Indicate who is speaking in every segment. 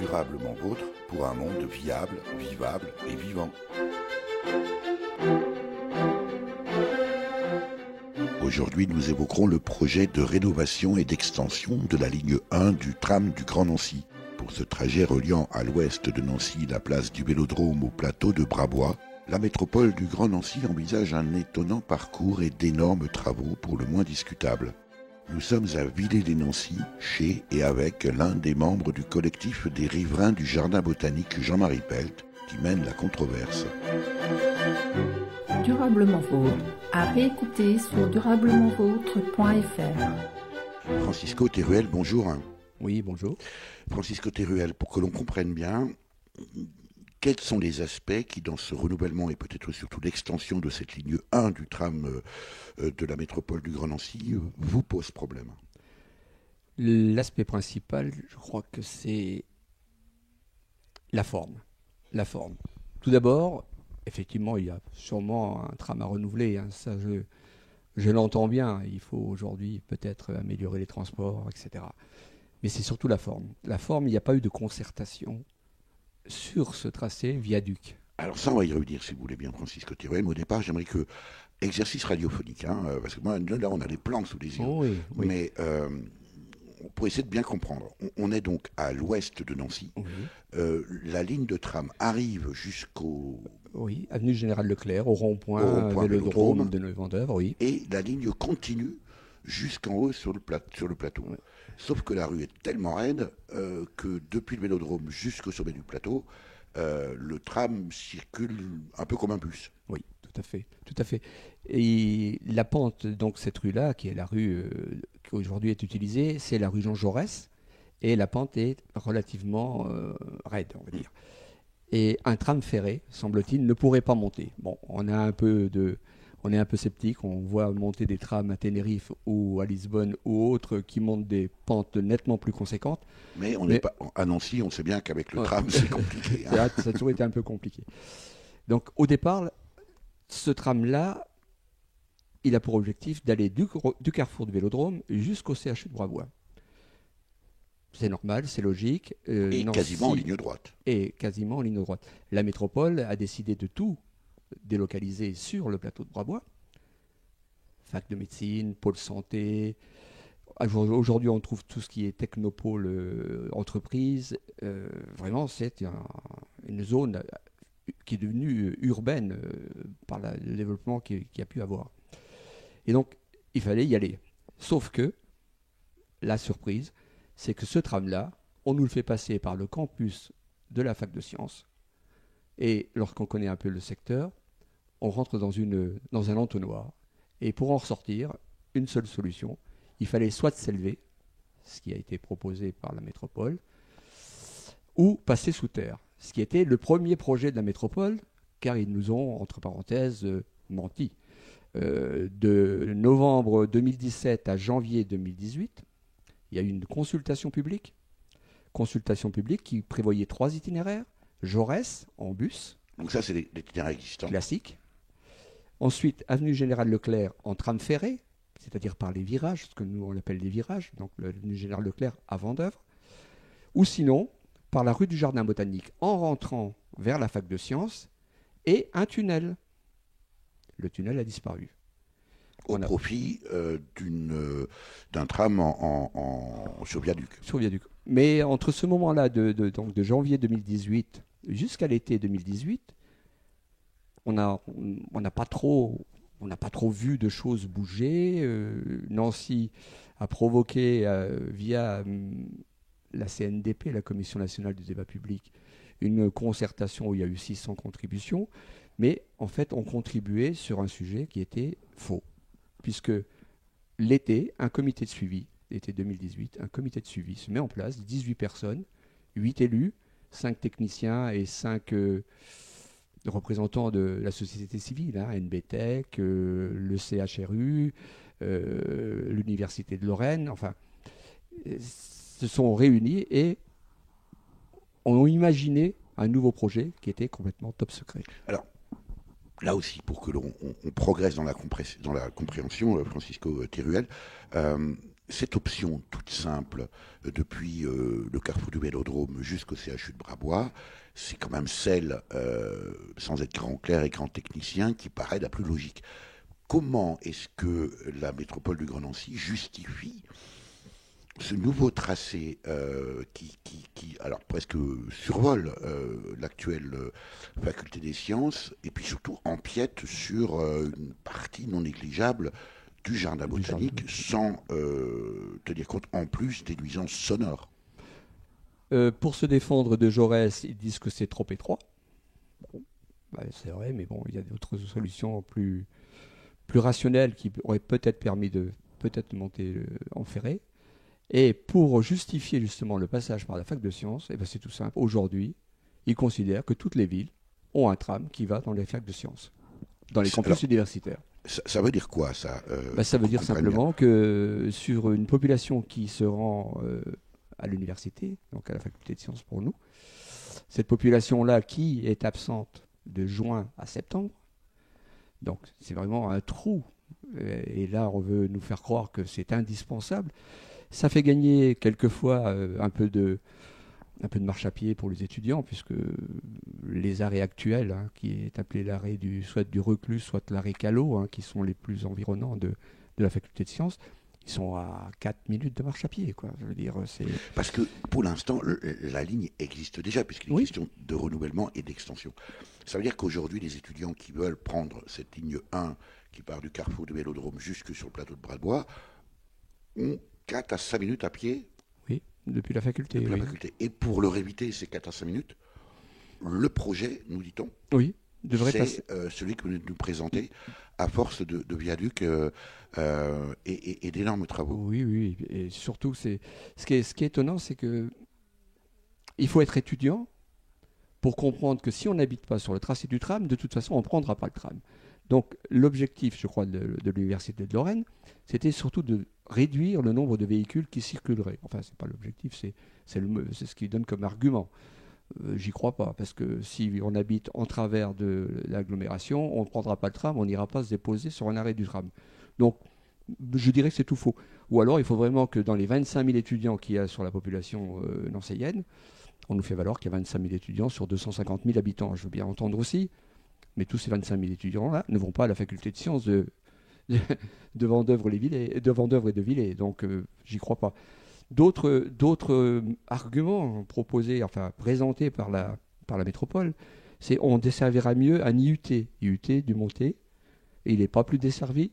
Speaker 1: durablement vôtre pour un monde viable, vivable et vivant. Aujourd'hui, nous évoquerons le projet de rénovation et d'extension de la ligne 1 du tram du Grand Nancy. Pour ce trajet reliant à l'ouest de Nancy la place du Vélodrome au plateau de Brabois, la métropole du Grand Nancy envisage un étonnant parcours et d'énormes travaux pour le moins discutables. Nous sommes à Villers-lès-Nancy, chez et avec l'un des membres du collectif des riverains du jardin botanique Jean-Marie Pelt, qui mène la controverse.
Speaker 2: Durablement vôtre, à réécouter sur durablementvôtre.fr.
Speaker 1: Francisco Teruel, bonjour.
Speaker 3: Oui, bonjour.
Speaker 1: Francisco Teruel, pour que l'on comprenne bien, quels sont les aspects qui, dans ce renouvellement et peut-être surtout l'extension de cette ligne 1 du tram de la métropole du Grand Nancy, vous posent problème?
Speaker 3: L'aspect principal, je crois que c'est la forme. La forme. Tout d'abord, effectivement, il y a sûrement un tram à renouveler. Ça, je l'entends bien. Il faut aujourd'hui peut-être améliorer les transports, etc. Mais c'est surtout la forme. La forme, il n'y a pas eu de concertation sur ce tracé viaduc.
Speaker 1: Alors ça, on va y revenir si vous voulez bien, Francisco Teruel. Mais au départ, j'aimerais que, exercice radiophonique, parce que moi, là, on a les plans sous les yeux.
Speaker 3: Oh oui, oui.
Speaker 1: Mais pour essayer de bien comprendre, on est donc à l'ouest de Nancy.
Speaker 3: Oui.
Speaker 1: La ligne de tram arrive jusqu'au...
Speaker 3: Oui, avenue Général Leclerc, au rond-point Vélodrome de Vendœuvre, oui.
Speaker 1: Et la ligne continue jusqu'en haut sur le plateau. Oui. Sauf que la rue est tellement raide que depuis le Vélodrome jusqu'au sommet du plateau, le tram circule un peu comme un bus.
Speaker 3: Oui, tout à fait, tout à fait. Et la pente, donc cette rue-là, qui est la rue qui aujourd'hui est utilisée, c'est la rue Jean Jaurès, et la pente est relativement raide, on va dire. Et un tram ferré, semble-t-il, ne pourrait pas monter. Bon, on est un peu sceptique, on voit monter des trams à Tenerife ou à Lisbonne ou autres qui montent des pentes nettement plus conséquentes.
Speaker 1: Mais pas à Nancy, on sait bien qu'avec le tram, c'est compliqué.
Speaker 3: Ça a toujours été un peu compliqué. Donc au départ, ce tram-là, il a pour objectif d'aller du carrefour du Vélodrome jusqu'au CHU de Brabois. C'est normal, c'est logique.
Speaker 1: Et Nancy, quasiment en ligne droite.
Speaker 3: Et quasiment en ligne droite. La métropole a décidé de tout délocalisé sur le plateau de Brabois. Fac de médecine, pôle santé. Aujourd'hui, on trouve tout ce qui est technopôle entreprise. Vraiment, c'est une zone qui est devenue urbaine par le développement qu'il y a pu avoir. Et donc, il fallait y aller. Sauf que, la surprise, c'est que ce tram-là, on nous le fait passer par le campus de la fac de sciences. Et lorsqu'on connaît un peu le secteur, on rentre dans un entonnoir. Et pour en ressortir, une seule solution, il fallait soit s'élever, ce qui a été proposé par la métropole, ou passer sous terre, ce qui était le premier projet de la métropole, car ils nous ont, entre parenthèses, menti. De novembre 2017 à janvier 2018, il y a eu une consultation publique qui prévoyait 3 itinéraires. Jaurès en bus.
Speaker 1: Donc ça, c'est l'itinéraire existant.
Speaker 3: Classique. Ensuite, avenue Général Leclerc en tram ferré, c'est-à-dire par les virages, ce que nous on appelle les virages, donc l'avenue Général Leclerc à Vendœuvre. Ou sinon, par la rue du Jardin Botanique en rentrant vers la fac de sciences et un tunnel. Le tunnel a disparu.
Speaker 1: Au profit d'un tram sur viaduc.
Speaker 3: Sur viaduc. Mais entre ce moment-là, donc de janvier 2018 jusqu'à l'été 2018, on n'a pas trop vu de choses bouger. Nancy a provoqué via la CNDP, la Commission nationale du débat public, une concertation où il y a eu 600 contributions. Mais en fait, on contribuait sur un sujet qui était faux. Puisque l'été, un comité de suivi, l'été 2018, un comité de suivi se met en place, 18 personnes, 8 élus, 5 techniciens et 5 représentants de la société civile, NBTech, le CHRU, l'Université de Lorraine, enfin, se sont réunis et ont imaginé un nouveau projet qui était complètement top secret.
Speaker 1: Alors, là aussi, pour que l'on progresse dans la compréhension, Francisco Teruel, cette option toute simple, depuis le carrefour du Vélodrome jusqu'au CHU de Brabois, c'est quand même celle, sans être grand clerc et grand technicien, qui paraît la plus logique. Comment est-ce que la métropole du Grand Nancy justifie ce nouveau tracé qui, alors presque survole l'actuelle faculté des sciences et puis surtout empiète sur une partie non négligeable du jardin botanique sans tenir compte en plus des nuisances sonores?
Speaker 3: Pour se défendre de Jaurès, ils disent que c'est trop étroit. Bon, bah, c'est vrai, mais bon, il y a d'autres solutions plus rationnelles qui auraient peut-être permis de monter en ferré. Et pour justifier justement le passage par la fac de sciences, eh ben c'est tout simple. Aujourd'hui, ils considèrent que toutes les villes ont un tram qui va dans les facs de sciences, dans les campus universitaires.
Speaker 1: Ça veut dire quoi, ça
Speaker 3: Ça veut dire simplement que sur une population qui se rend à l'université, donc à la faculté de sciences pour nous, cette population-là qui est absente de juin à septembre, donc c'est vraiment un trou. Et là, on veut nous faire croire que c'est indispensable. Ça fait gagner quelquefois un peu de marche à pied pour les étudiants, puisque les arrêts actuels, qui est appelé l'arrêt soit du Reclus, soit l'arrêt Callot, qui sont les plus environnants de la faculté de sciences, ils sont à 4 minutes de marche à pied, quoi. Je veux dire, c'est...
Speaker 1: Parce que pour l'instant, la ligne existe déjà, puisqu'il est une question de renouvellement et d'extension. Ça veut dire qu'aujourd'hui, les étudiants qui veulent prendre cette ligne 1, qui part du carrefour du Vélodrome jusque sur le plateau de Brabois, ont 4 à 5 minutes à pied.
Speaker 3: Oui, depuis la faculté.
Speaker 1: Depuis la faculté. Et pour leur éviter ces 4 à 5 minutes, le projet, nous dit-on,
Speaker 3: devrait passer.
Speaker 1: Celui que vous venez de nous présenter, à force de viaducs et d'énormes travaux.
Speaker 3: Oui. Et surtout, ce qui est étonnant, c'est que il faut être étudiant pour comprendre que si on n'habite pas sur le tracé du tram, de toute façon, on ne prendra pas le tram. Donc, l'objectif, je crois, de l'Université de Lorraine, c'était surtout de réduire le nombre de véhicules qui circuleraient. Enfin, ce n'est pas l'objectif, c'est ce qu'ils donnent comme argument. J'y crois pas, parce que si on habite en travers de l'agglomération, on ne prendra pas le tram, on n'ira pas se déposer sur un arrêt du tram. Donc, je dirais que c'est tout faux. Ou alors, il faut vraiment que dans les 25 000 étudiants qu'il y a sur la population nancéienne, on nous fait valoir qu'il y a 25 000 étudiants sur 250 000 habitants. Je veux bien entendre aussi, mais tous ces 25 000 étudiants-là ne vont pas à la faculté de sciences de Vendeuvre et de Villers. Donc, j'y crois pas. D'autres arguments présentés par la métropole, c'est on desservira mieux un IUT du Montet, et il n'est pas plus desservi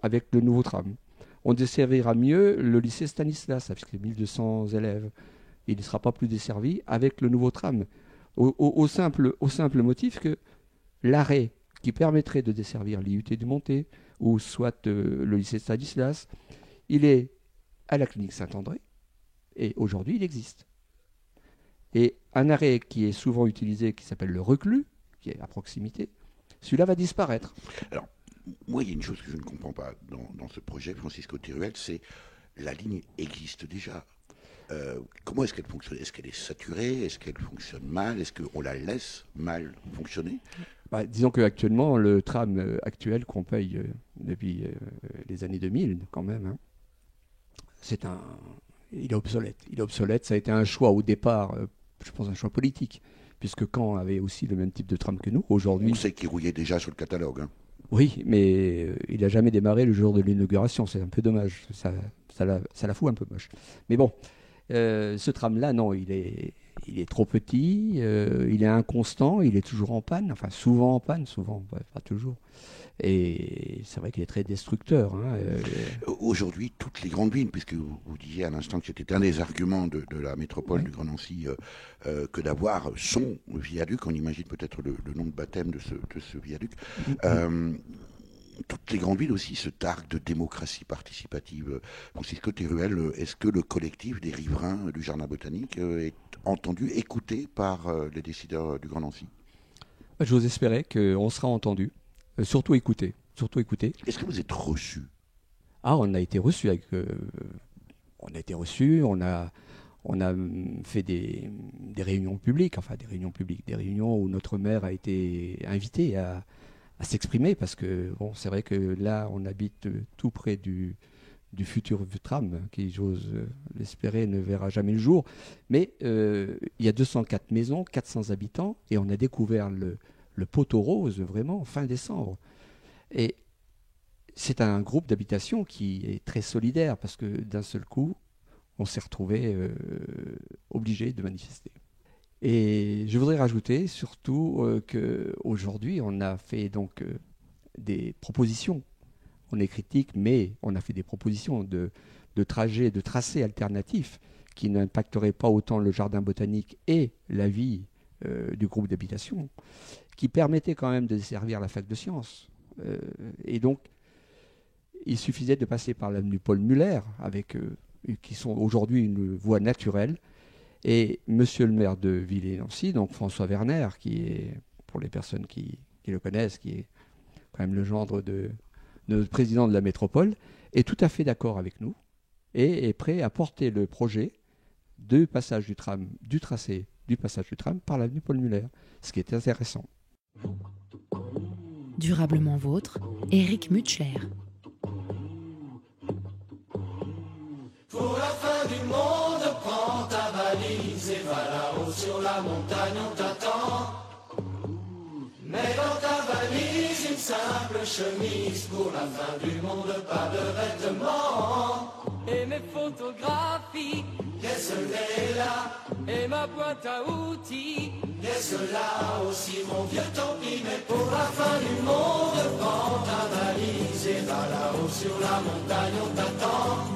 Speaker 3: avec le nouveau tram. On desservira mieux le lycée Stanislas, avec les 1200 élèves. Il ne sera pas plus desservi avec le nouveau tram. Au simple motif que l'arrêt qui permettrait de desservir l'IUT du Montet, ou soit le lycée Stanislas, il est à la clinique Saint-André, et aujourd'hui il existe. Et un arrêt qui est souvent utilisé, qui s'appelle le Reclus, qui est à proximité, celui-là va disparaître.
Speaker 1: Alors, moi, il y a une chose que je ne comprends pas dans ce projet, Francisco Teruel, c'est la ligne existe déjà. Comment est-ce qu'elle fonctionne? Est-ce qu'elle est saturée? Est-ce qu'elle fonctionne mal? Est-ce qu'on la laisse mal fonctionner?
Speaker 3: Disons qu'actuellement, le tram actuel qu'on paye depuis les années 2000, quand même, il est obsolète. Il est obsolète. Ça a été un choix au départ, je pense un choix politique, puisque Caen avait aussi le même type de tram que nous. Aujourd'hui,
Speaker 1: on sait qu'il rouillait déjà sur le catalogue.
Speaker 3: Oui, mais il n'a jamais démarré le jour de l'inauguration. C'est un peu dommage. Ça la fout un peu moche. Mais bon, ce tram-là, non, il est trop petit, il est inconstant, il est toujours en panne, enfin souvent en panne, pas toujours. Et c'est vrai qu'il est très destructeur.
Speaker 1: Aujourd'hui, toutes les grandes villes, puisque vous disiez à l'instant que c'était un des arguments de la métropole du Grand Nancy, que d'avoir son viaduc, on imagine peut-être le nom de baptême de ce viaduc. Toutes les grandes villes aussi se targuent de démocratie participative. Francisco Teruel, est-ce que le collectif des riverains du Jardin botanique est entendu, écouté par les décideurs du Grand Nancy?
Speaker 3: J'ose espérer qu'on sera entendu, surtout écouté.
Speaker 1: Est-ce que vous êtes reçu?
Speaker 3: On a été reçu on a fait des réunions publiques, des réunions où notre maire a été invité à s'exprimer, parce que bon, c'est vrai que là, on habite tout près du du futur tram, qui, j'ose l'espérer, ne verra jamais le jour. Mais il y a 204 maisons, 400 habitants, et on a découvert le poteau rose vraiment fin décembre. Et c'est un groupe d'habitation qui est très solidaire, parce que d'un seul coup, on s'est retrouvé obligé de manifester. Et je voudrais rajouter surtout qu'aujourd'hui, on a fait donc des propositions. On est critique, mais on a fait des propositions de trajets, de tracés alternatifs qui n'impacteraient pas autant le jardin botanique et la vie du groupe d'habitation, qui permettaient quand même de desservir la fac de sciences. Et donc, il suffisait de passer par l'avenue Paul Muller, qui sont aujourd'hui une voie naturelle. Et monsieur le maire de Villers-Nancy, donc François Werner, qui est, pour les personnes qui le connaissent, qui est quand même le gendre de notre président de la métropole, est tout à fait d'accord avec nous et est prêt à porter le projet de passage du tram, du tracé du passage du tram par l'avenue Paul Muller, ce qui est intéressant.
Speaker 4: Durablement vôtre, Éric Mutschler.
Speaker 5: Pour la fin du monde, prends ta valise et va là-haut sur la montagne, on t'attend. Mets dans ta valise une simple chemise, pour la fin du monde, pas de vêtements. Et mes photographies, qu'est-ce qu'elle est là? Et ma boîte à outils, qu'est-ce là aussi mon vieux tant pis. Mais pour la fin du monde, prends ta valise et va là-haut sur la montagne, on t'attend.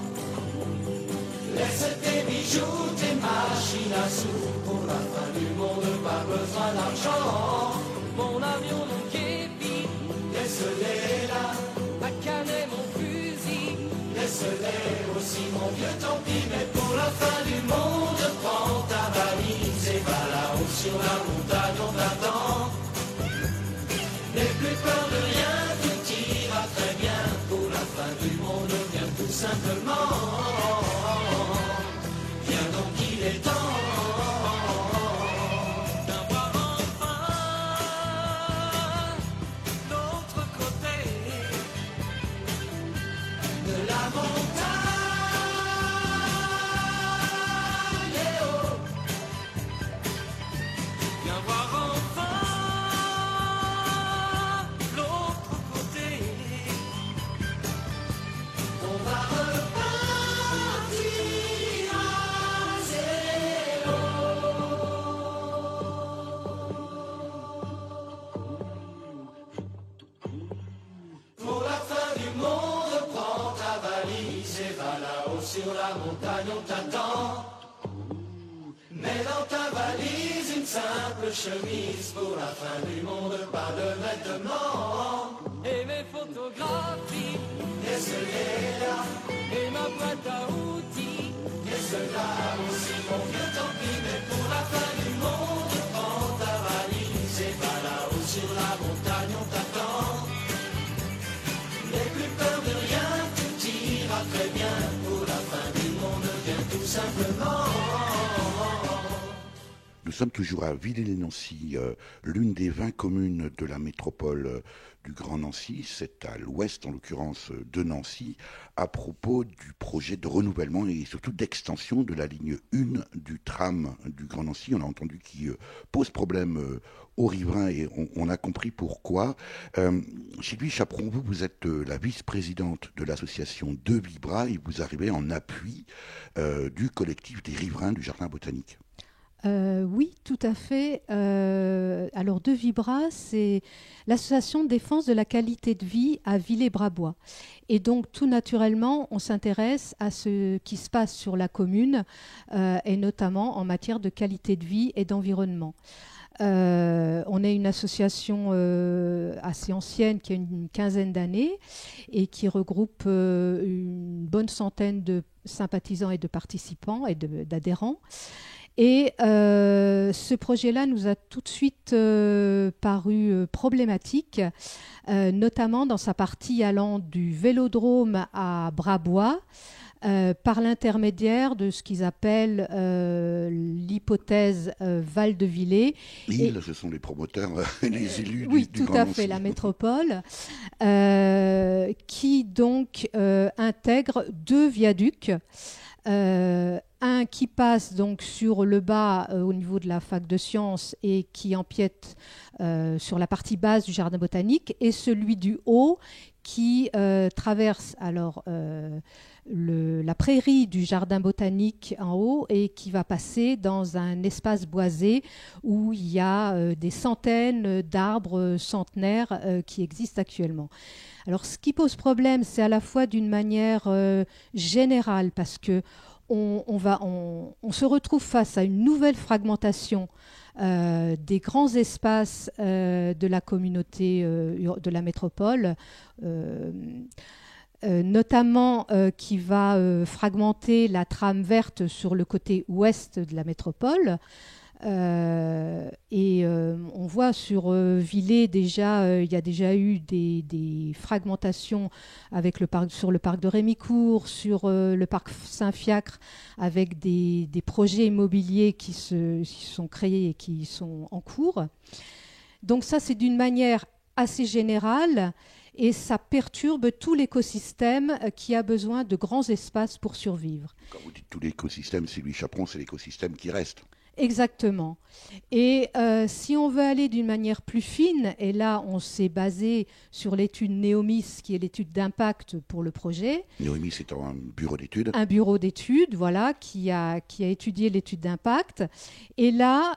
Speaker 5: Laisse tes bijoux, tes machines à sous, pour la fin du monde, pas besoin d'argent. Mon avion, mon képi, laisse-les là. Ma canne, mon fusil, laisse-les aussi, mon vieux tant pis. Mais pour la fin du monde, prends ta valise et va là-haut sur la montagne, on t'attend. N'aie plus peur de rien, tout ira très bien. Pour la fin du monde, viens tout simplement. Sur la montagne on t'attend. Mets dans ta valise une simple chemise, pour la fin du monde, pas de vêtements. Et mes photographies, laisse-les là. Et ma boîte à outils, laisse-la aussi, mon vieux tant pis. Mais pour la fin du monde, prends ta valise et va là-haut sur la montagne on t'attend. N'aie plus peur de rien, tout ira très bien.
Speaker 1: Nous sommes toujours à Villers-Nancy, l'une des 20 communes de la métropole du Grand Nancy. C'est à l'ouest, en l'occurrence, de Nancy, à propos du projet de renouvellement et surtout d'extension de la ligne 1 du tram du Grand Nancy. On a entendu qui pose problème aux riverains et on a compris pourquoi. Sylvie Chaperon, vous êtes la vice-présidente de l'association De Vibra et vous arrivez en appui du collectif des riverains du Jardin botanique.
Speaker 6: Oui, tout à fait. Alors, De Vibra, c'est l'association de défense de la qualité de vie à Villers-Brabois. Et donc, tout naturellement, on s'intéresse à ce qui se passe sur la commune, et notamment en matière de qualité de vie et d'environnement. On est une association assez ancienne qui a une quinzaine d'années et qui regroupe une bonne centaine de sympathisants et de participants et d'adhérents. Et ce projet-là nous a tout de suite paru problématique, notamment dans sa partie allant du Vélodrome à Brabois, par l'intermédiaire de ce qu'ils appellent l'hypothèse Val-de-Villers.
Speaker 1: Ce sont les promoteurs, les élus
Speaker 6: oui,
Speaker 1: du
Speaker 6: tout
Speaker 1: Grand
Speaker 6: à
Speaker 1: Nancy.
Speaker 6: fait, la métropole, qui donc intègre 2 viaducs. Un qui passe donc sur le bas au niveau de la fac de sciences et qui empiète sur la partie basse du jardin botanique, et celui du haut qui traverse alors la prairie du jardin botanique en haut et qui va passer dans un espace boisé où il y a des centaines d'arbres centenaires qui existent actuellement. Alors ce qui pose problème, c'est à la fois d'une manière générale, parce que on se retrouve face à une nouvelle fragmentation des grands espaces de la communauté de la métropole, notamment qui va fragmenter la trame verte sur le côté ouest de la métropole. On voit sur Villers déjà, il y a déjà eu des fragmentations avec sur le parc de Rémicourt, sur le parc Saint-Fiacre, avec des projets immobiliers qui sont créés et qui sont en cours. Donc ça, c'est d'une manière assez générale, et ça perturbe tout l'écosystème qui a besoin de grands espaces pour survivre.
Speaker 1: Quand vous dites tout l'écosystème, Sylvie Chaperon, c'est l'écosystème qui reste.
Speaker 6: Exactement. Et si on veut aller d'une manière plus fine, et là on s'est basé sur l'étude Néomis, qui est l'étude d'impact pour le projet.
Speaker 1: Néomis étant un bureau d'études.
Speaker 6: Un bureau d'études, voilà, qui a étudié l'étude d'impact. Et là,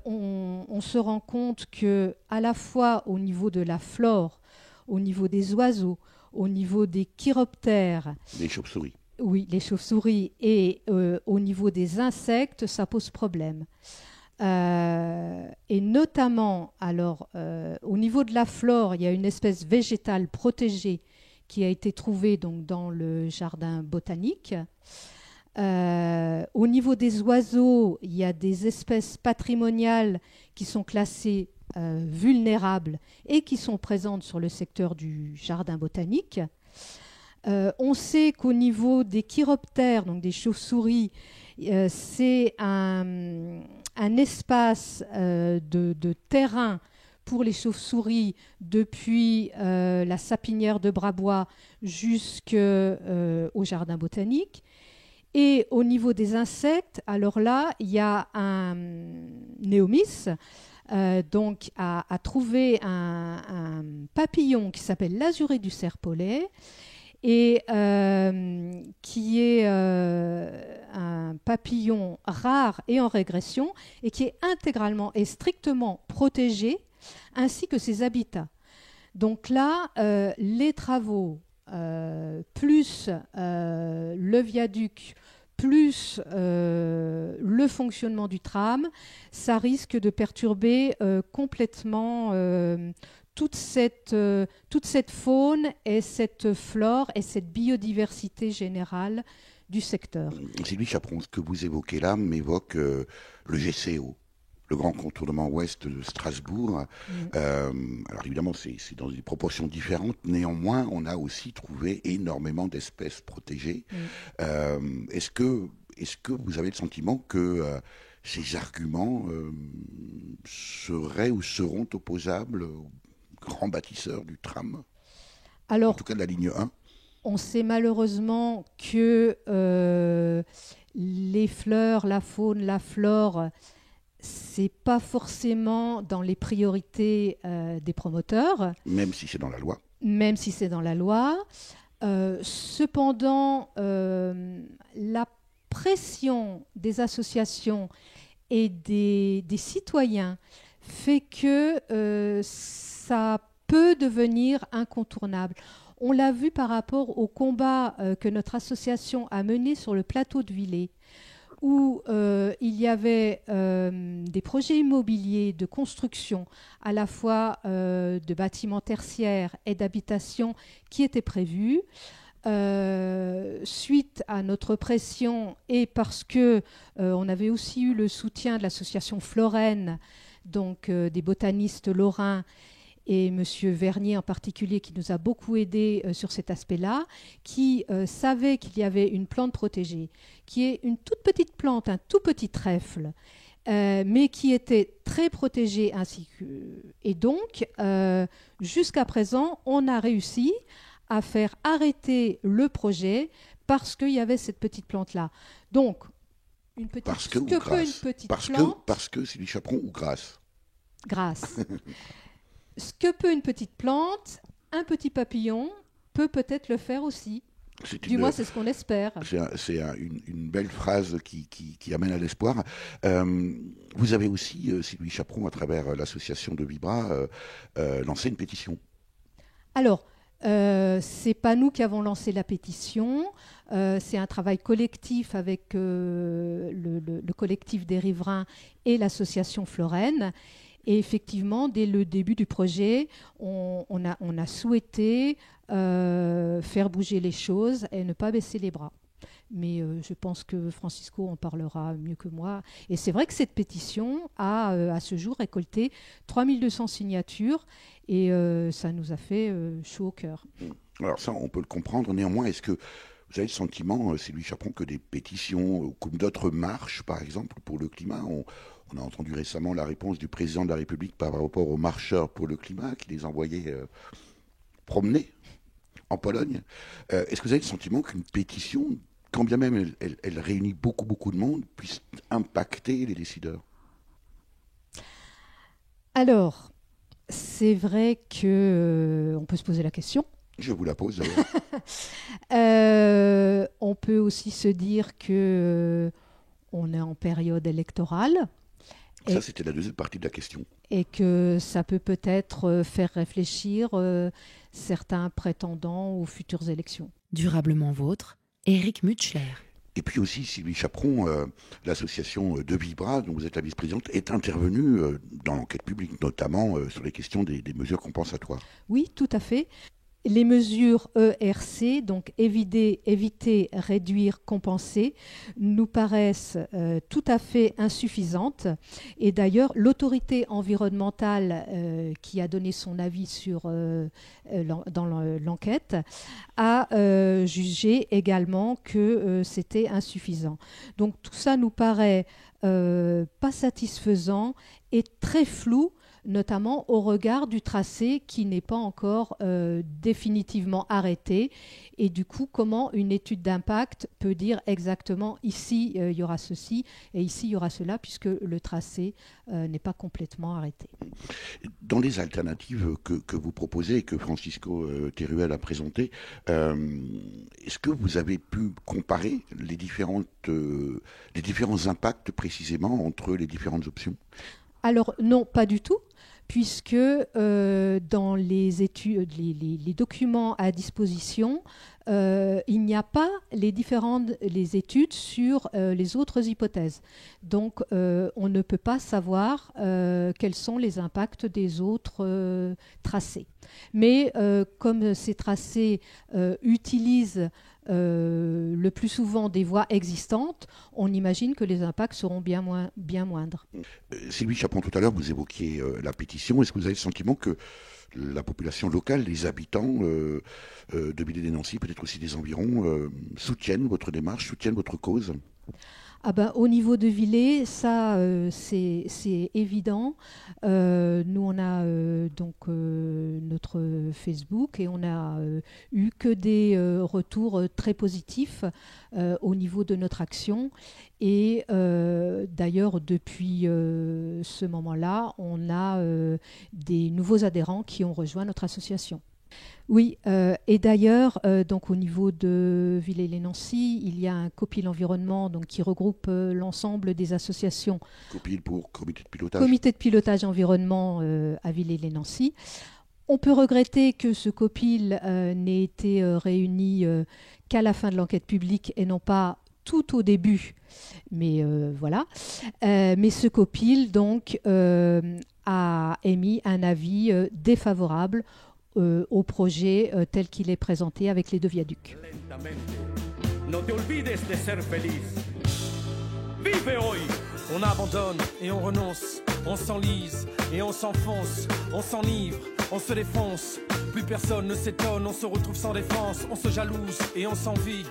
Speaker 6: on se rend compte que à la fois au niveau de la flore, au niveau des oiseaux, au niveau des chiroptères,
Speaker 1: Les chauves-souris.
Speaker 6: Oui, les chauves-souris, et au niveau des insectes, ça pose problème. Et notamment, alors, au niveau de la flore, il y a une espèce végétale protégée qui a été trouvée donc, dans le jardin botanique. Au niveau des oiseaux, il y a des espèces patrimoniales qui sont classées vulnérables et qui sont présentes sur le secteur du jardin botanique. On sait qu'au niveau des chiroptères, donc des chauves-souris, c'est un espace de terrain pour les chauves-souris depuis la sapinière de Brabois jusqu'au jardin botanique. Et au niveau des insectes, alors là, il y a un Néomis donc a trouvé un papillon qui s'appelle l'azuré du serpolet, et qui est un papillon rare et en régression, et qui est intégralement et strictement protégé, ainsi que ses habitats. Donc là, les travaux, plus le viaduc, plus le fonctionnement du tram, ça risque de perturber complètement toute cette faune et cette flore et cette biodiversité générale du secteur.
Speaker 1: Sylvie Chaperon, ce que vous évoquez là m'évoque le GCO, le grand contournement ouest de Strasbourg. Alors évidemment, c'est dans des proportions différentes. Néanmoins, on a aussi trouvé énormément d'espèces protégées. Est-ce que vous avez le sentiment que ces arguments seraient ou seront opposables aux grands bâtisseurs du tram,
Speaker 6: Alors,
Speaker 1: en tout cas de la ligne 1?
Speaker 6: On sait malheureusement que les fleurs, la faune, la flore, c'est pas forcément dans les priorités des promoteurs.
Speaker 1: Même si c'est dans la loi.
Speaker 6: Même si c'est dans la loi. Cependant, la pression des associations et des citoyens fait que ça peut devenir incontournable. On l'a vu par rapport au combat que notre association a mené sur le plateau de Villers, où il y avait des projets immobiliers de construction, à la fois de bâtiments tertiaires et d'habitations qui étaient prévus. Suite à notre pression, et parce que on avait aussi eu le soutien de l'association Florène, donc des botanistes lorrains, et M. Vernier en particulier, qui nous a beaucoup aidés sur cet aspect-là, qui savait qu'il y avait une plante protégée, qui est une toute petite plante, un tout petit trèfle, mais qui était très protégée ainsi que... Et donc, jusqu'à présent, on a réussi à faire arrêter le projet parce qu'il y avait cette petite plante-là. Donc, une petite...
Speaker 1: Parce que,
Speaker 6: ce
Speaker 1: ou
Speaker 6: que
Speaker 1: grâce.
Speaker 6: peut une petite plante...
Speaker 1: Parce que Sylvie Chaperon ou grâce.
Speaker 6: Grâce. Ce que peut une petite plante, un petit papillon peut-être le faire aussi. Du moins, c'est ce qu'on espère.
Speaker 1: C'est une belle phrase qui amène à l'espoir. Vous avez aussi, Sylvie Chaperon, à travers l'association de Vibra, lancé une pétition.
Speaker 6: Alors, c'est pas nous qui avons lancé la pétition. C'est un travail collectif avec le collectif des riverains et l'association Florène. Et effectivement, dès le début du projet, on a souhaité faire bouger les choses et ne pas baisser les bras. Mais je pense que Francisco en parlera mieux que moi. Et c'est vrai que cette pétition a, à ce jour, récolté 3200 signatures et ça nous a fait chaud au cœur.
Speaker 1: Alors ça, on peut le comprendre. Néanmoins, est-ce que vous avez le sentiment, Sylvie Chaperon, que des pétitions, comme d'autres marches, par exemple, pour le climat, on a entendu récemment la réponse du président de la République par rapport aux marcheurs pour le climat, qui les envoyait promener en Pologne. Est-ce que vous avez le sentiment qu'une pétition, quand bien même elle réunit beaucoup de monde, puisse impacter les décideurs?
Speaker 6: Alors, c'est vrai que on peut se poser la question.
Speaker 1: Je vous la pose d'ailleurs.
Speaker 6: On peut aussi se dire que on est en période électorale.
Speaker 1: Ça, c'était la deuxième partie de la question.
Speaker 6: Et que ça peut-être faire réfléchir certains prétendants aux futures élections.
Speaker 4: Durablement vôtre, Éric Mutschler.
Speaker 1: Et puis aussi, Sylvie Chaperon, l'association de Vibra, dont vous êtes la vice-présidente, est intervenue dans l'enquête publique, notamment sur les questions des mesures compensatoires.
Speaker 6: Oui, tout à fait. Les mesures ERC, donc éviter, réduire, compenser, nous paraissent tout à fait insuffisantes. Et d'ailleurs, l'autorité environnementale qui a donné son avis dans l'enquête a jugé également que c'était insuffisant. Donc tout ça nous paraît pas satisfaisant et très flou, notamment au regard du tracé qui n'est pas encore définitivement arrêté. Et du coup, comment une étude d'impact peut dire exactement ici il y aura ceci et ici il y aura cela, puisque le tracé n'est pas complètement arrêté.
Speaker 1: Dans les alternatives que vous proposez et que Francisco Teruel a présentées, est-ce que vous avez pu comparer les différents impacts précisément entre les différentes options?
Speaker 6: Alors non, pas du tout, puisque dans les études, les documents à disposition, il n'y a pas les études sur les autres hypothèses. Donc on ne peut pas savoir quels sont les impacts des autres tracés. Mais comme ces tracés utilisent le plus souvent des voies existantes, on imagine que les impacts seront bien moindres.
Speaker 1: Sylvie Chaperon, tout à l'heure, vous évoquiez la pétition. Est-ce que vous avez le sentiment que la population locale, les habitants de Villers-lès-Nancy, peut-être aussi des environs, soutiennent votre démarche, soutiennent votre cause?
Speaker 6: Au niveau de Villers, ça c'est évident. Nous on a notre Facebook et on a eu que des retours très positifs au niveau de notre action. Et d'ailleurs depuis ce moment-là, on a des nouveaux adhérents qui ont rejoint notre association. Oui, et d'ailleurs, donc au niveau de Villers-lès-Nancy, il y a un COPIL environnement donc, qui regroupe l'ensemble des associations.
Speaker 1: COPIL pour comité de pilotage.
Speaker 6: Comité de pilotage environnement à Villers-lès-Nancy. On peut regretter que ce COPIL n'ait été réuni qu'à la fin de l'enquête publique et non pas tout au début. Mais voilà. Mais ce COPIL donc a émis un avis défavorable au projet tel qu'il est présenté avec les deux viaducs.
Speaker 7: No te olvides de ser feliz. Vive hoy. On abandonne et on renonce, on s'enlise et on s'enfonce, on s'enivre,
Speaker 8: on se défonce. Plus personne ne s'étonne, on se retrouve sans défense. On se jalouse et on s'envie.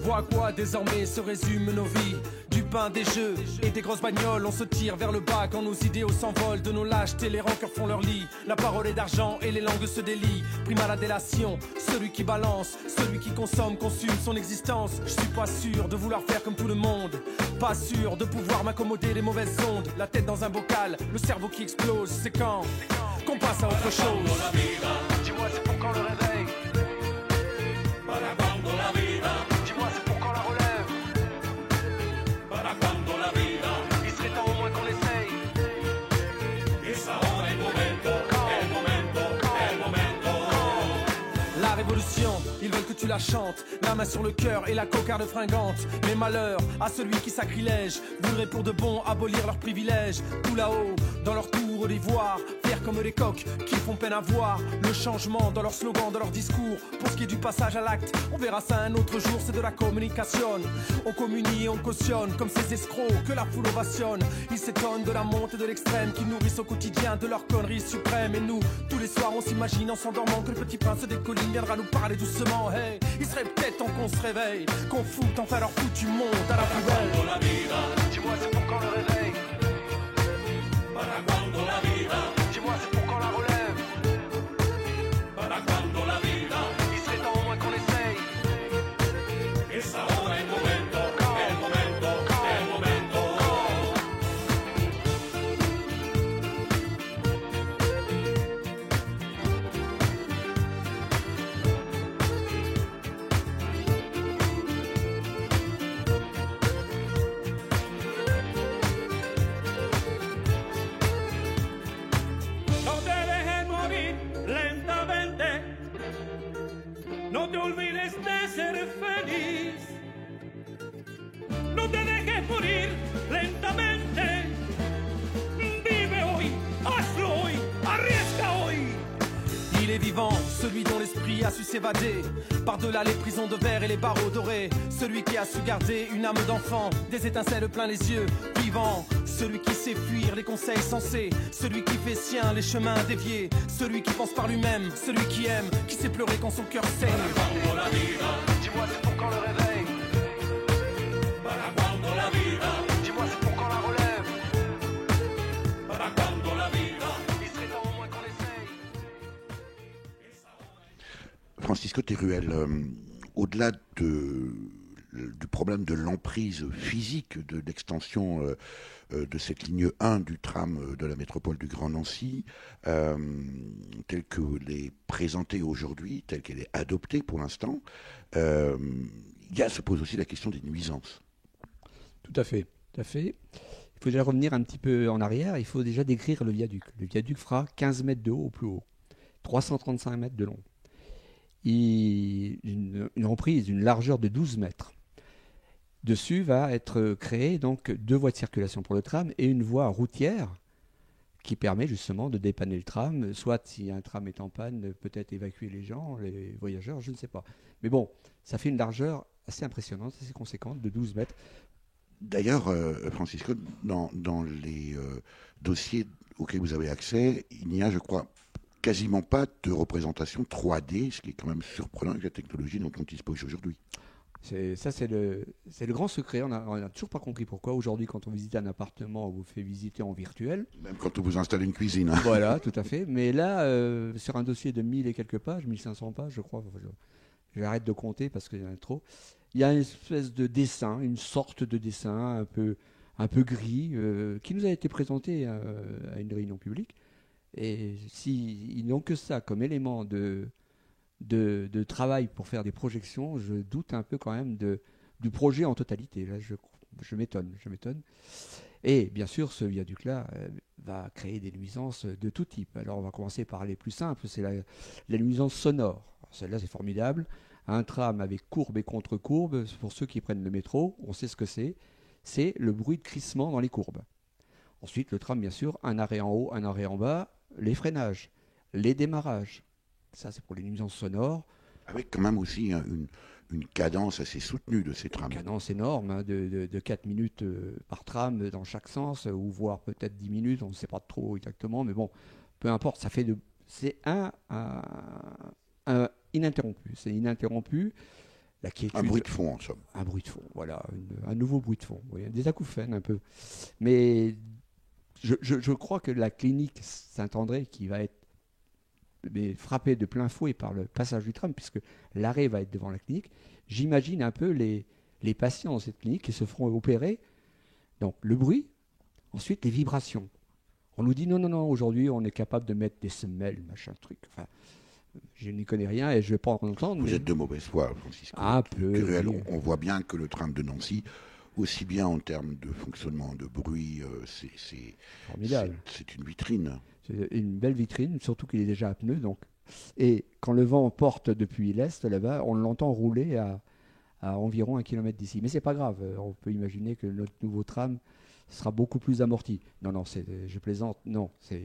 Speaker 8: Vois à quoi désormais se résument nos vies. Du pain, des jeux et des grosses bagnoles. On se tire vers le bas quand nos idéaux s'envolent. De nos lâchetés, les rancœurs font leur lit. La parole est d'argent et les langues se délient. Prime à la délation, celui qui balance, celui qui consomme, consume son existence. Je suis pas sûr de vouloir faire comme tout le monde. Pas sûr de pouvoir m'accommoder des mauvaises ondes. La tête dans un bocal, le cerveau qui explose. C'est quand qu'on passe à autre chose. Dis-moi c'est pour quand le réveil. Dis-moi c'est pour quand la relève. Il serait temps au moins qu'on essaye. La révolution, ils veulent que tu la chantes. La main sur le cœur et la cocarde fringante. Mais malheur à celui qui sacrilège voudrait pour de bon abolir leurs privilèges. Tout là-haut, dans leur tour d'ivoire, fiers comme des coqs qui font peine à voir le changement dans leur slogan, dans leur discours. Pour ce qui est du passage à l'acte, on verra ça un autre jour, c'est de la communication. On communie et on cautionne comme ces escrocs que la foule ovationne. Ils s'étonnent de la montée de l'extrême qui nourrissent au quotidien de leur connerie suprême. Et nous, tous les soirs, on s'imagine en s'endormant que le petit prince des collines viendra nous parler doucement. Hey, il serait peut-être temps qu'on se réveille, qu'on foute enfin leur foutu monde à la poubelle. Dis-moi c'est pour quand le réveil. Dis-moi c'est pour quand la relève. Il serait temps au moins qu'on essaye.
Speaker 7: No te dejes morir lentamente. No te olvides de ser feliz. No te dejes morir lentamente. Vive hoy, hazlo hoy, arriesga hoy.
Speaker 8: Il est vivant, celui dont l'esprit a su s'évader par-delà les prisons de verre et les barreaux dorés. Celui qui a su garder une âme d'enfant, des étincelles plein les yeux. Vivant, celui qui sait fuir les conseils sensés. Celui qui fait sien les chemins déviés. Celui qui pense par lui-même, celui qui aime, qui sait pleurer quand son cœur saigne. Dis-moi c'est pour quand le réveil. Dis-moi c'est pour quand la relève. Il serait temps au moins qu'on essaye.
Speaker 1: Francisco Teruel, au-delà du problème de l'emprise physique de l'extension de cette ligne 1 du tram de la métropole du Grand Nancy, telle qu'elle est présentée aujourd'hui, telle qu'elle est adoptée pour l'instant, se pose aussi la question des nuisances.
Speaker 3: Tout à fait, tout à fait. Il faut déjà revenir un petit peu en arrière, il faut déjà décrire le viaduc. Le viaduc fera 15 mètres de haut au plus haut, 335 mètres de long. Une emprise d'une largeur de 12 mètres. Dessus va être créé donc 2 voies de circulation pour le tram et une voie routière qui permet justement de dépanner le tram, soit si un tram est en panne, peut-être évacuer les gens, les voyageurs, je ne sais pas. Mais bon, ça fait une largeur assez impressionnante, assez conséquente, de 12 mètres.
Speaker 1: D'ailleurs, Francisco, dans les dossiers auxquels vous avez accès, il n'y a, je crois, quasiment pas de représentation 3D, ce qui est quand même surprenant avec la technologie dont on dispose aujourd'hui.
Speaker 3: C'est le grand secret. On n'a toujours pas compris pourquoi. Aujourd'hui, quand on visite un appartement, on vous fait visiter en virtuel.
Speaker 1: Même quand on vous installe une cuisine.
Speaker 3: Voilà, tout à fait. Mais là, sur un dossier de 1000 et quelques pages, 1500 pages, je crois, j'arrête de compter parce qu'il y en a trop. Il y a une espèce de dessin, une sorte de dessin un peu gris, qui nous a été présenté à une réunion publique. Et s'ils n'ont que ça comme élément de travail pour faire des projections, je doute un peu quand même du projet en totalité. Là, je m'étonne. Et bien sûr, ce viaduc-là va créer des nuisances de tout type. Alors, on va commencer par les plus simples, c'est la nuisance sonore. Alors, celle-là, c'est formidable. Un tram avec courbe et contre-courbe, pour ceux qui prennent le métro, on sait ce que c'est. C'est le bruit de crissement dans les courbes. Ensuite, le tram, bien sûr, un arrêt en haut, un arrêt en bas, les freinages, les démarrages. Ça, c'est pour les nuisances sonores.
Speaker 1: Avec quand même aussi une cadence assez soutenue de ces trams.
Speaker 3: Une cadence énorme, de 4 minutes par tram dans chaque sens, ou voire peut-être 10 minutes, on ne sait pas trop exactement, mais bon, peu importe, ça fait c'est ininterrompu. C'est ininterrompu. La quiétude,
Speaker 1: Un bruit de fond, en somme.
Speaker 3: un bruit de fond, voilà, un nouveau bruit de fond, oui, des acouphènes un peu. Mais je crois que la clinique Saint-André, qui va être frappée de plein fouet par le passage du tram, puisque l'arrêt va être devant la clinique, j'imagine un peu les patients dans cette clinique qui se feront opérer. Donc le bruit, ensuite les vibrations. On nous dit non, aujourd'hui on est capable de mettre des semelles, machin truc. Enfin, je n'y connais rien et je ne vais pas en entendre.
Speaker 1: Vous êtes de mauvaise foi, Francisco.
Speaker 3: Un peu.
Speaker 1: Querelle,
Speaker 3: Oui.
Speaker 1: on voit bien que le tram de Nancy, aussi bien en termes de fonctionnement, de bruit, c'est
Speaker 3: Formidable.
Speaker 1: c'est une vitrine.
Speaker 3: C'est une belle vitrine, surtout qu'il est déjà à pneus. Donc. Et quand le vent porte depuis l'est, là-bas, on l'entend rouler à environ 1 km d'ici. Mais c'est pas grave, on peut imaginer que notre nouveau tram sera beaucoup plus amorti. Non, je plaisante, non. C'est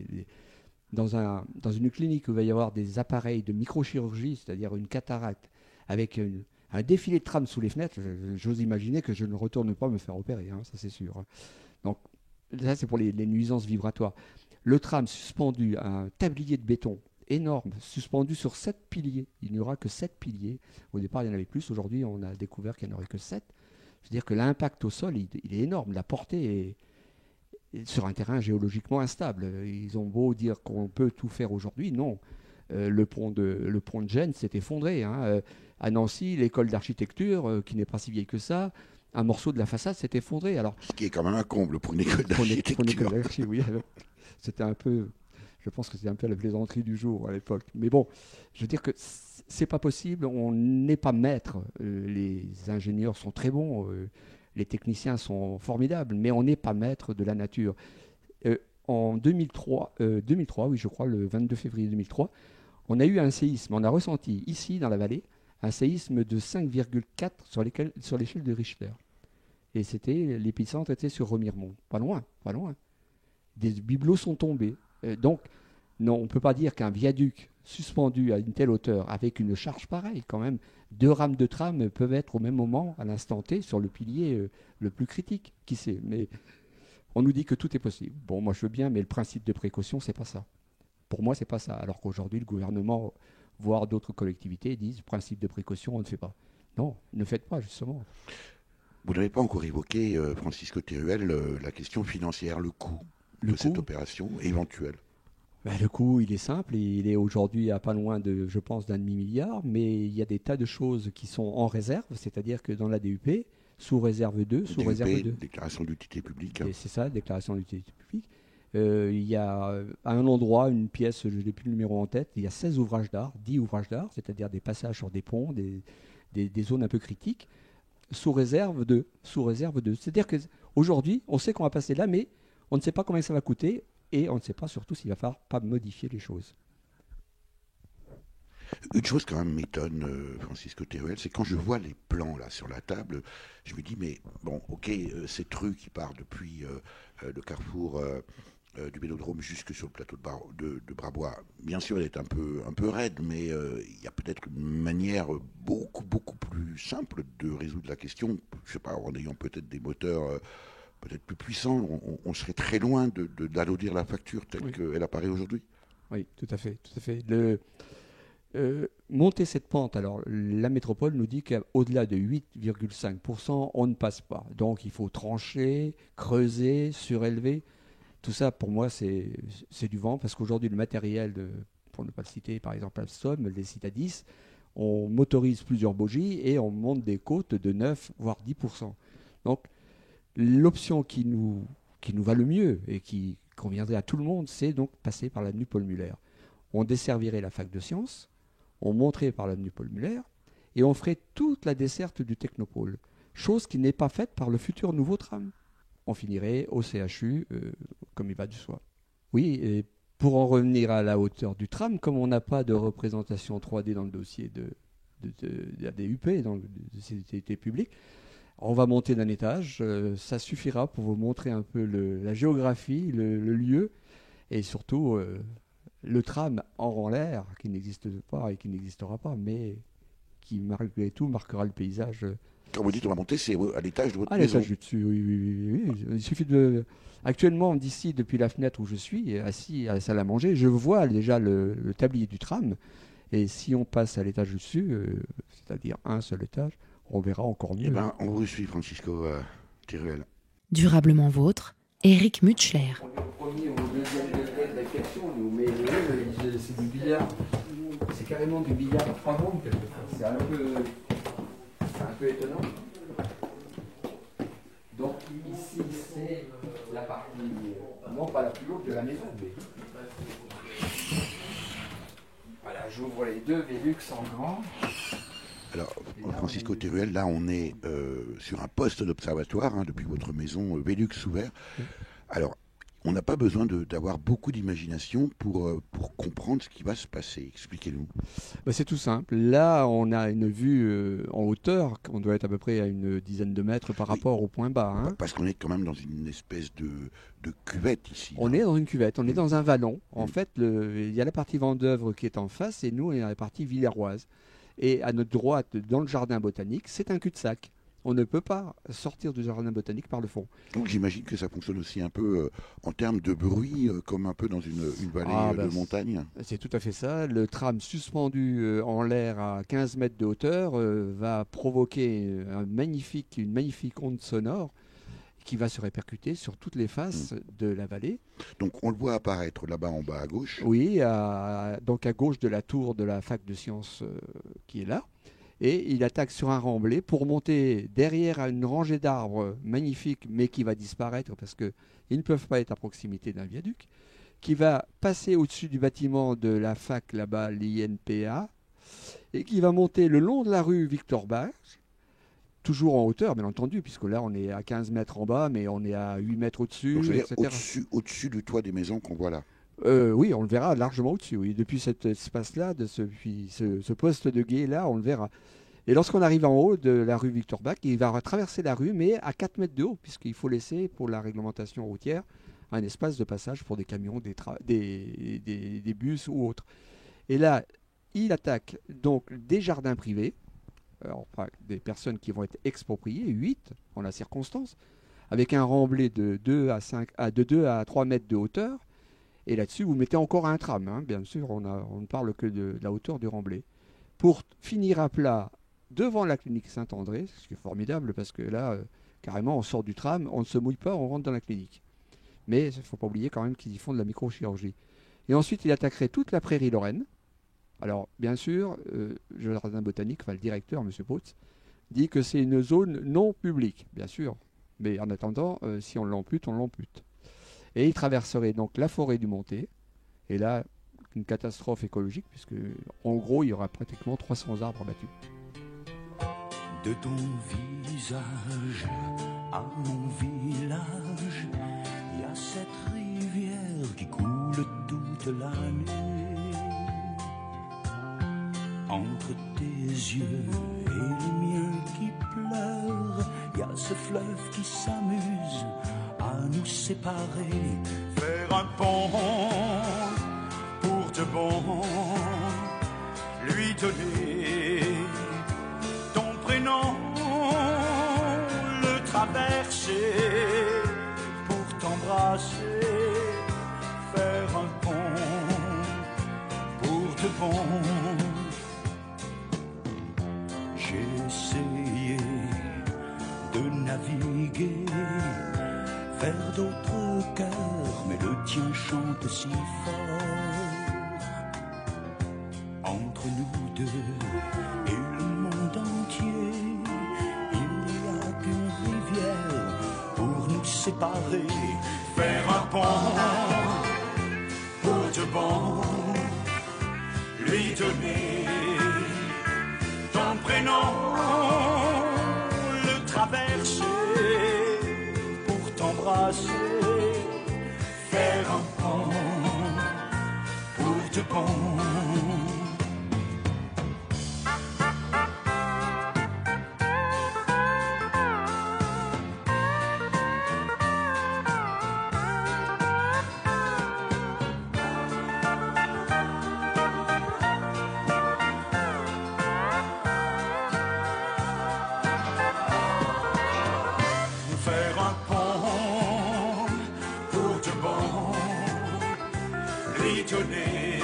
Speaker 3: dans une clinique où il va y avoir des appareils de microchirurgie, c'est-à-dire une cataracte, avec un défilé de tram sous les fenêtres, j'ose imaginer que je ne retourne pas me faire opérer, hein, ça c'est sûr. Donc ça c'est pour les nuisances vibratoires. Le tram suspendu à un tablier de béton énorme, suspendu sur 7 piliers. Il n'y aura que 7 piliers. Au départ, il y en avait plus. Aujourd'hui, on a découvert qu'il n'y en aurait que 7. C'est-à-dire que l'impact au sol, il est énorme. La portée est sur un terrain géologiquement instable. Ils ont beau dire qu'on peut tout faire aujourd'hui. Non. Le pont de Gênes s'est effondré. Hein. À Nancy, l'école d'architecture, qui n'est pas si vieille que ça, un morceau de la façade s'est effondré. Alors,
Speaker 1: Ce qui est quand même un comble pour une école d'architecture.
Speaker 3: pour une école d'archi, oui. Alors, c'était un peu... Je pense que c'était un peu la plaisanterie du jour à l'époque. Mais bon, je veux dire que c'est pas possible. On n'est pas maître. Les ingénieurs sont très bons. Les techniciens sont formidables. Mais on n'est pas maître de la nature. En 2003, oui, je crois, le 22 février 2003, on a eu un séisme. On a ressenti ici, dans la vallée, un séisme de 5,4 sur l'échelle de Richter. Et l'épicentre était sur Remiremont. Pas loin, pas loin. Des bibelots sont tombés. Donc, non, on ne peut pas dire qu'un viaduc suspendu à une telle hauteur, avec une charge pareille, quand même, 2 rames de tram peuvent être au même moment, à l'instant T, sur le pilier le plus critique. Qui sait? Mais on nous dit que tout est possible. Bon, moi je veux bien, mais le principe de précaution, c'est pas ça. Pour moi, c'est pas ça. Alors qu'aujourd'hui, le gouvernement, voire d'autres collectivités, disent principe de précaution, on ne fait pas. Non, ne faites pas, justement.
Speaker 1: Vous n'avez pas encore évoqué, Francisco Teruel, la question financière, le coût de cette opération éventuelle.
Speaker 3: Le coût, il est simple. Il est aujourd'hui à pas loin de, je pense, d'1,5 milliard. Mais il y a des tas de choses qui sont en réserve. C'est-à-dire que dans la DUP, sous réserve 2, sous réserve 2.
Speaker 1: Déclaration d'utilité publique.
Speaker 3: Et c'est ça, déclaration d'utilité publique. Il y a à un endroit, une pièce, je n'ai plus le numéro en tête, il y a 16 ouvrages d'art, 10 ouvrages d'art, c'est-à-dire des passages sur des ponts, des zones un peu critiques, sous réserve 2. C'est-à-dire qu'aujourd'hui, on sait qu'on va passer là, mais on ne sait pas combien ça va coûter et on ne sait pas surtout s'il va falloir pas modifier les choses.
Speaker 1: Une chose quand même m'étonne, Francisco Teruel, c'est quand je vois les plans là sur la table, je me dis mais bon, ok, cette rue qui part depuis le carrefour du Vélodrome jusque sur le plateau de Brabois, bien sûr elle est un peu raide, mais il y a peut-être une manière beaucoup plus simple de résoudre la question. Je sais pas, en ayant peut-être des moteurs peut-être plus puissants, on serait très loin d'alourdir la facture telle qu'elle apparaît aujourd'hui.
Speaker 3: Oui, tout à fait. Monter cette pente, alors la métropole nous dit qu'au-delà de 8,5%, on ne passe pas. Donc il faut trancher, creuser, surélever. Tout ça, pour moi, c'est du vent, parce qu'aujourd'hui, le matériel, pour ne pas le citer, par exemple Alstom, les Citadis, on motorise plusieurs bogies et on monte des côtes de 9, voire 10%. Donc l'option qui nous va le mieux et qui conviendrait à tout le monde, c'est donc passer par l'avenue Paul Muller. On desservirait la fac de sciences, on monterait par l'avenue Paul Muller et on ferait toute la desserte du Technopôle, chose qui n'est pas faite par le futur nouveau tram. On finirait au CHU, comme il va du soi. Oui, et pour en revenir à la hauteur du tram, comme on n'a pas de représentation 3D dans le dossier de la DUP, dans le CDT public, on va monter d'un étage, ça suffira pour vous montrer un peu la géographie, le lieu, et surtout le tram en l'air, qui n'existe pas et qui n'existera pas, mais qui malgré tout marquera le paysage
Speaker 1: Quand vous dites on va monter, c'est à l'étage de votre
Speaker 3: À
Speaker 1: maison.
Speaker 3: l'étage du dessus, oui. Il suffit de. Actuellement, d'ici, depuis la fenêtre où je suis, assis à la salle à manger, je vois déjà le tablier du tram. Et si on passe à l'étage du dessus, c'est-à-dire un seul étage, on verra encore mieux.
Speaker 1: Eh ben, on vous suit, Francisco Teruel.
Speaker 4: Durablement vôtre, Éric Mutschler.
Speaker 3: On est au premier ou au deuxième degré de la question, nous, mais c'est du billard. C'est carrément du billard à 3 bandes, quelquefois. C'est un peu étonnant. Donc ici, c'est la partie, non pas la plus haute de la maison, mais... Voilà, j'ouvre les deux Velux en grand.
Speaker 1: Alors, Francisco Teruel, là, on est sur un poste d'observatoire, depuis votre maison Velux ouvert. Alors, on n'a pas besoin d'avoir beaucoup d'imagination pour comprendre ce qui va se passer. Expliquez-nous.
Speaker 3: C'est tout simple. Là, on a une vue en hauteur, on doit être à peu près à une dizaine de mètres par rapport au point bas.
Speaker 1: Parce qu'on est quand même dans une espèce de cuvette ici.
Speaker 3: On est dans une cuvette, on est dans un vallon. En fait, il y a la partie Vendeuvre qui est en face et nous, on est dans la partie Villerroise. Et à notre droite, dans le jardin botanique, c'est un cul-de-sac. On ne peut pas sortir du jardin botanique par le fond.
Speaker 1: Donc j'imagine que ça fonctionne aussi un peu en termes de bruit, comme un peu dans une vallée de montagne.
Speaker 3: C'est tout à fait ça. Le tram suspendu en l'air à 15 mètres de hauteur va provoquer une magnifique onde sonore qui va se répercuter sur toutes les faces de la vallée.
Speaker 1: Donc on le voit apparaître là-bas en bas à gauche.
Speaker 3: Oui, donc à gauche de la tour de la fac de sciences qui est là. Et il attaque sur un remblai pour monter derrière une rangée d'arbres magnifiques, mais qui va disparaître parce qu'ils ne peuvent pas être à proximité d'un viaduc, qui va passer au-dessus du bâtiment de la fac là-bas, l'INPA, et qui va monter le long de la rue Victor Bach, toujours en hauteur, bien entendu, puisque là on est à 15 mètres en bas, mais on est à 8 mètres au-dessus,
Speaker 1: Donc,
Speaker 3: etc.
Speaker 1: Au-dessus du toit des maisons qu'on voit là.
Speaker 3: Oui, on le verra largement au-dessus. Oui. Depuis cet espace-là, ce poste de guet là, on le verra. Et lorsqu'on arrive en haut de la rue Victor Bach, il va traverser la rue, mais à 4 mètres de haut, puisqu'il faut laisser, pour la réglementation routière, un espace de passage pour des camions, des bus ou autres. Et là, il attaque donc des jardins privés, enfin des personnes qui vont être expropriées, 8 en la circonstance, avec un remblai de 2 à 3 mètres de hauteur. Et là-dessus, vous mettez encore un tram, bien sûr, on ne parle que de la hauteur du remblai. Pour finir à plat devant la clinique Saint-André, ce qui est formidable parce que là, carrément, on sort du tram, on ne se mouille pas, on rentre dans la clinique. Mais il ne faut pas oublier quand même qu'ils y font de la microchirurgie. Et ensuite, il attaquerait toute la prairie Lorraine. Alors, bien sûr, le jardin botanique, le directeur, M. Potts, dit que c'est une zone non publique, bien sûr. Mais en attendant, si on l'ampute, on l'ampute. Et il traverserait donc la forêt du Montet. Et là, une catastrophe écologique, puisque en gros, il y aura pratiquement 300 arbres abattus.
Speaker 9: De ton visage à mon village, il y a cette rivière qui coule toute la nuit. Entre tes yeux et les miens qui pleurent, il y a ce fleuve qui s'amuse à nous séparer. Faire un pont pour de bon, lui donner ton prénom, le traverser pour t'embrasser. Faire un pont pour de bon. J'ai essayé de naviguer vers d'autres cœurs, mais le tien chante si fort. Entre nous deux et le monde entier, il n'y a qu'une rivière pour nous séparer. Faire un pont pour de bon, lui donner ton prénom, le traverser pour t'embrasser. Faire un pont pour de bon. donner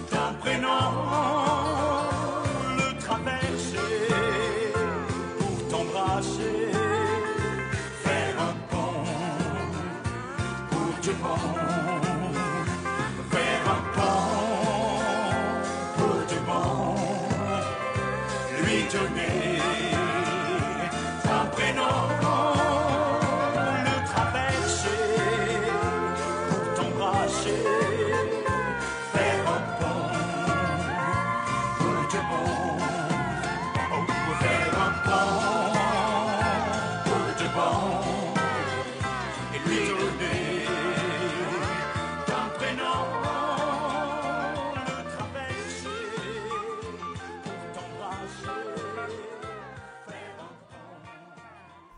Speaker 9: ton prénom, le traverser pour t'embrasser, faire un pont pour du bon, faire un pont pour du bon, lui donner ton prénom.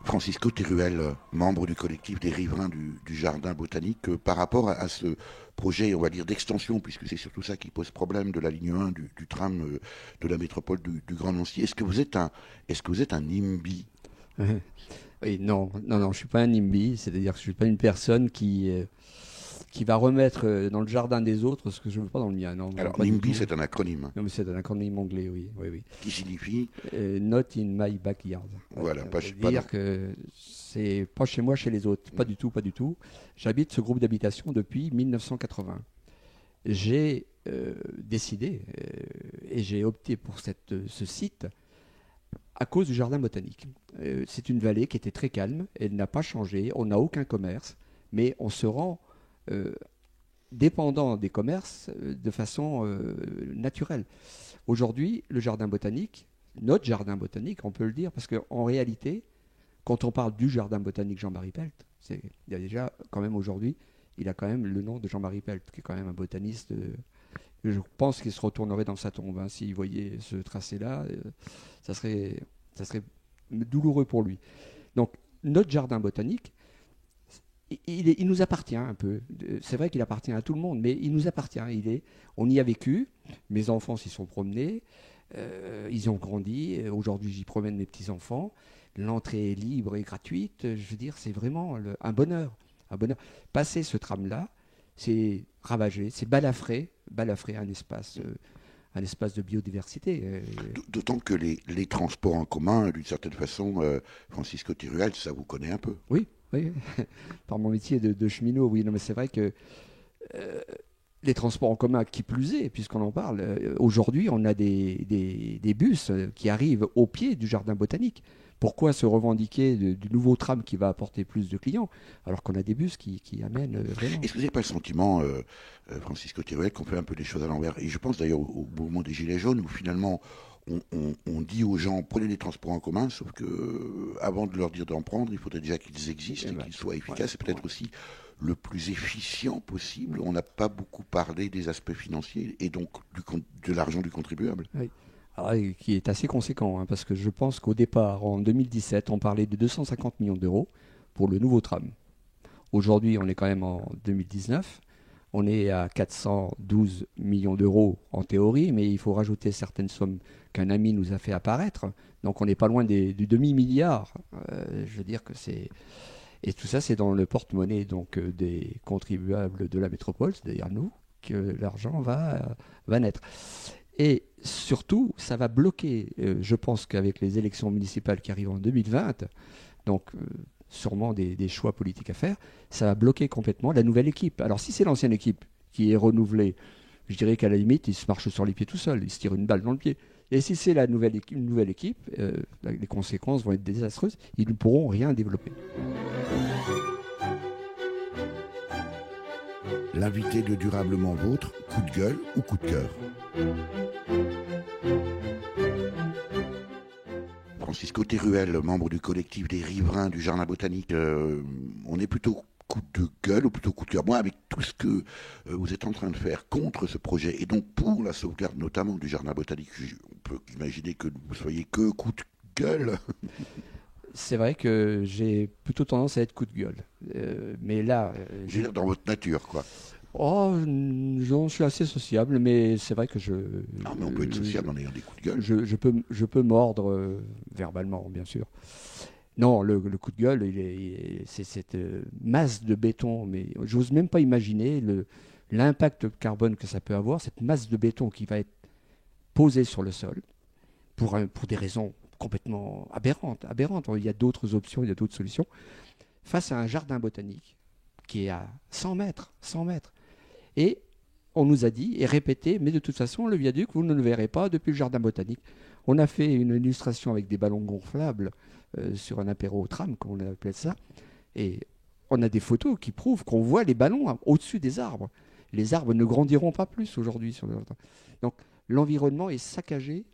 Speaker 1: Francisco Teruel, membre du collectif des riverains du Jardin botanique, par rapport à ce projet, on va dire, d'extension, puisque c'est surtout ça qui pose problème, de la ligne 1 du tram de la métropole du Grand Nancy. Est-ce que vous êtes un NIMBY?
Speaker 3: Oui, non, je ne suis pas un NIMBY, c'est-à-dire que je ne suis pas une personne qui va remettre dans le jardin des autres ce que je ne veux pas dans le mien. Non,
Speaker 1: alors, NIMBY, c'est un acronyme.
Speaker 3: Non, mais c'est un acronyme anglais, oui.
Speaker 1: Qui signifie
Speaker 3: Not in my backyard.
Speaker 1: Voilà,
Speaker 3: C'est-à-dire que c'est pas chez moi, chez les autres. Pas du tout. J'habite ce groupe d'habitation depuis 1980. J'ai décidé et j'ai opté pour ce site à cause du jardin botanique. C'est une vallée qui était très calme, elle n'a pas changé, on n'a aucun commerce, mais on se rend dépendant des commerces de façon naturelle. Aujourd'hui, le jardin botanique, notre jardin botanique, on peut le dire, parce qu'en réalité, quand on parle du jardin botanique Jean-Marie Pelt, il y a déjà quand même aujourd'hui, il a quand même le nom de Jean-Marie Pelt, qui est quand même un botaniste. Je pense qu'il se retournerait dans sa tombe s'il voyait ce tracé-là. Ça serait douloureux pour lui. Donc, notre jardin botanique, il nous appartient un peu. C'est vrai qu'il appartient à tout le monde, mais il nous appartient. On y a vécu. Mes enfants s'y sont promenés. Ils ont grandi. Aujourd'hui, j'y promène mes petits-enfants. L'entrée est libre et gratuite. Je veux dire, c'est vraiment un bonheur. Passer ce tram-là, c'est ravager, c'est balafrer un espace de biodiversité.
Speaker 1: D'autant que les transports en commun, d'une certaine façon, Francisco Teruel, ça vous connaît un peu.
Speaker 3: Oui. Par mon métier de cheminot, oui. Non, mais c'est vrai que les transports en commun, qui plus est, puisqu'on en parle, aujourd'hui, on a des bus qui arrivent au pied du jardin botanique. Pourquoi se revendiquer du nouveau tram qui va apporter plus de clients, alors qu'on a des bus qui amènent vraiment.
Speaker 1: Est-ce que vous n'avez pas le sentiment, Francisco Teruel, qu'on fait un peu les choses à l'envers? Et je pense d'ailleurs au mouvement des Gilets jaunes, où finalement on dit aux gens, prenez les transports en commun, sauf que avant de leur dire d'en prendre, il faudrait déjà qu'ils existent et qu'ils soient efficaces, et peut-être aussi le plus efficient possible. On n'a pas beaucoup parlé des aspects financiers et donc de l'argent du contribuable.
Speaker 3: Oui. Alors, qui est assez conséquent, parce que je pense qu'au départ, en 2017, on parlait de 250 millions d'euros pour le nouveau tram. Aujourd'hui, on est quand même en 2019. On est à 412 millions d'euros en théorie, mais il faut rajouter certaines sommes qu'un ami nous a fait apparaître. Donc on n'est pas loin du demi-milliard. Je veux dire que c'est... Et tout ça, c'est dans le porte-monnaie donc, des contribuables de la métropole, c'est-à-dire nous, que l'argent va naître. Et surtout, ça va bloquer, je pense qu'avec les élections municipales qui arrivent en 2020, donc sûrement des choix politiques à faire, ça va bloquer complètement la nouvelle équipe. Alors si c'est l'ancienne équipe qui est renouvelée, je dirais qu'à la limite, il se marche sur les pieds tout seul, il se tire une balle dans le pied. Et si c'est une nouvelle équipe, les conséquences vont être désastreuses, ils ne pourront rien développer.
Speaker 1: L'invité de Durablement Vôtre, coup de gueule ou coup de cœur? Francisco Teruel, membre du collectif des riverains du Jardin botanique, on est plutôt coup de gueule ou plutôt coup de cœur? Moi, avec tout ce que vous êtes en train de faire contre ce projet, et donc pour la sauvegarde notamment du Jardin botanique, on peut imaginer que vous soyez que coup de gueule.
Speaker 3: C'est vrai que j'ai plutôt tendance à être coup de gueule. Mais là...
Speaker 1: Je veux dire, dans votre nature, quoi.
Speaker 3: Oh, je suis assez sociable, mais c'est vrai que
Speaker 1: Non, mais on peut être sociable en ayant des coups de gueule.
Speaker 3: Je peux mordre verbalement, bien sûr. Non, le coup de gueule, c'est cette masse de béton, mais j'ose même pas imaginer l'impact carbone que ça peut avoir, cette masse de béton qui va être posée sur le sol, pour des raisons complètement aberrantes. Il y a d'autres options, il y a d'autres solutions, face à un jardin botanique qui est à 100 mètres. Et on nous a dit et répété, mais de toute façon, le viaduc, vous ne le verrez pas depuis le jardin botanique. On a fait une illustration avec des ballons gonflables sur un apéro au tram, comme on appelait ça, et on a des photos qui prouvent qu'on voit les ballons au-dessus des arbres. Les arbres ne grandiront pas plus aujourd'hui sur le jardin. Donc l'environnement est saccagé